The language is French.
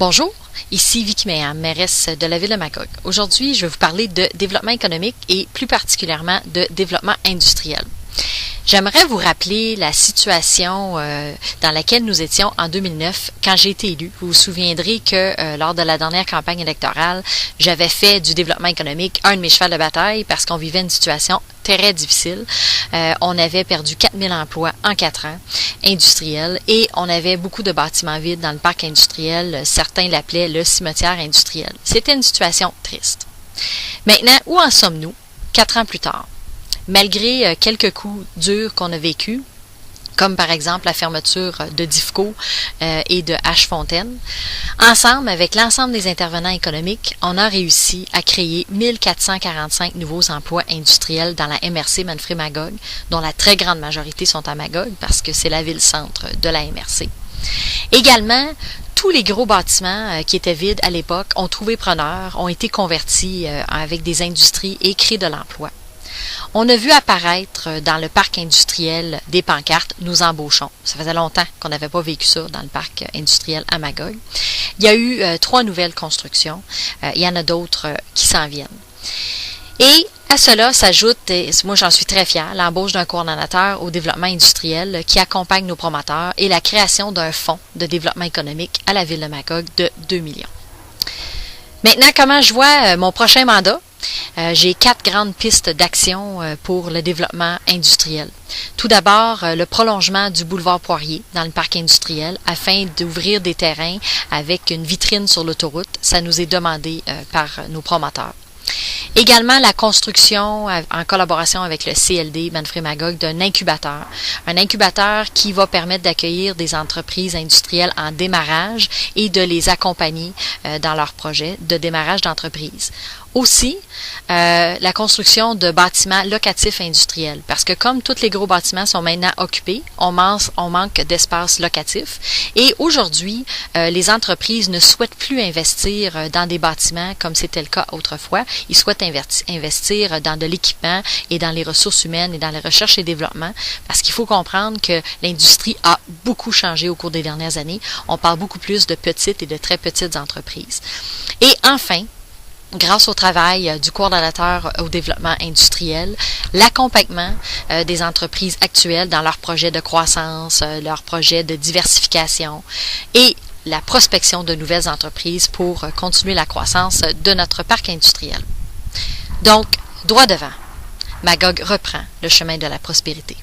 Bonjour, ici Vicky Mayam, mairesse de la ville de Magog. Aujourd'hui, je vais vous parler de développement économique et plus particulièrement de développement industriel. J'aimerais vous rappeler la situation dans laquelle nous étions en 2009 quand j'ai été élue. Vous vous souviendrez que lors de la dernière campagne électorale, j'avais fait du développement économique un de mes chevals de bataille parce qu'on vivait une situation très difficile. On avait perdu 4000 emplois en 4 ans industriels et on avait beaucoup de bâtiments vides dans le parc industriel. Certains l'appelaient le cimetière industriel. C'était une situation triste. Maintenant, où en sommes-nous 4 ans plus tard? Malgré quelques coups durs qu'on a vécus, comme par exemple la fermeture de DIFCO et de H-Fontaine, ensemble, avec l'ensemble des intervenants économiques, on a réussi à créer 1445 nouveaux emplois industriels dans la MRC Manfred-Magog, dont la très grande majorité sont à Magog parce que c'est la ville-centre de la MRC. Également, tous les gros bâtiments qui étaient vides à l'époque ont trouvé preneur, ont été convertis avec des industries et créé de l'emploi. On a vu apparaître dans le parc industriel des pancartes « Nous embauchons ». Ça faisait longtemps qu'on n'avait pas vécu ça dans le parc industriel à Magog. Il y a eu 3 nouvelles constructions. Il y en a d'autres qui s'en viennent. Et à cela s'ajoute, et moi j'en suis très fière, l'embauche d'un coordonnateur au développement industriel qui accompagne nos promoteurs et la création d'un fonds de développement économique à la ville de Magog de 2 millions. Maintenant, comment je vois mon prochain mandat? J'ai 4 grandes pistes d'action pour le développement industriel. Tout d'abord, le prolongement du boulevard Poirier dans le parc industriel afin d'ouvrir des terrains avec une vitrine sur l'autoroute. Ça nous est demandé par nos promoteurs. Également, la construction en collaboration avec le CLD Manfred-Magog d'un incubateur. Un incubateur qui va permettre d'accueillir des entreprises industrielles en démarrage et de les accompagner dans leurs projets de démarrage d'entreprise. Aussi, la construction de bâtiments locatifs industriels. Parce que comme tous les gros bâtiments sont maintenant occupés, on manque d'espace locatif. Et aujourd'hui, les entreprises ne souhaitent plus investir dans des bâtiments comme c'était le cas autrefois. Ils souhaitent investir dans de l'équipement et dans les ressources humaines et dans la recherche et développement. Parce qu'il faut comprendre que l'industrie a beaucoup changé au cours des dernières années. On parle beaucoup plus de petites et de très petites entreprises. Et enfin, grâce au travail du coordonnateur au développement industriel, l'accompagnement des entreprises actuelles dans leurs projets de croissance, leurs projets de diversification et la prospection de nouvelles entreprises pour continuer la croissance de notre parc industriel. Donc, droit devant, Magog reprend le chemin de la prospérité.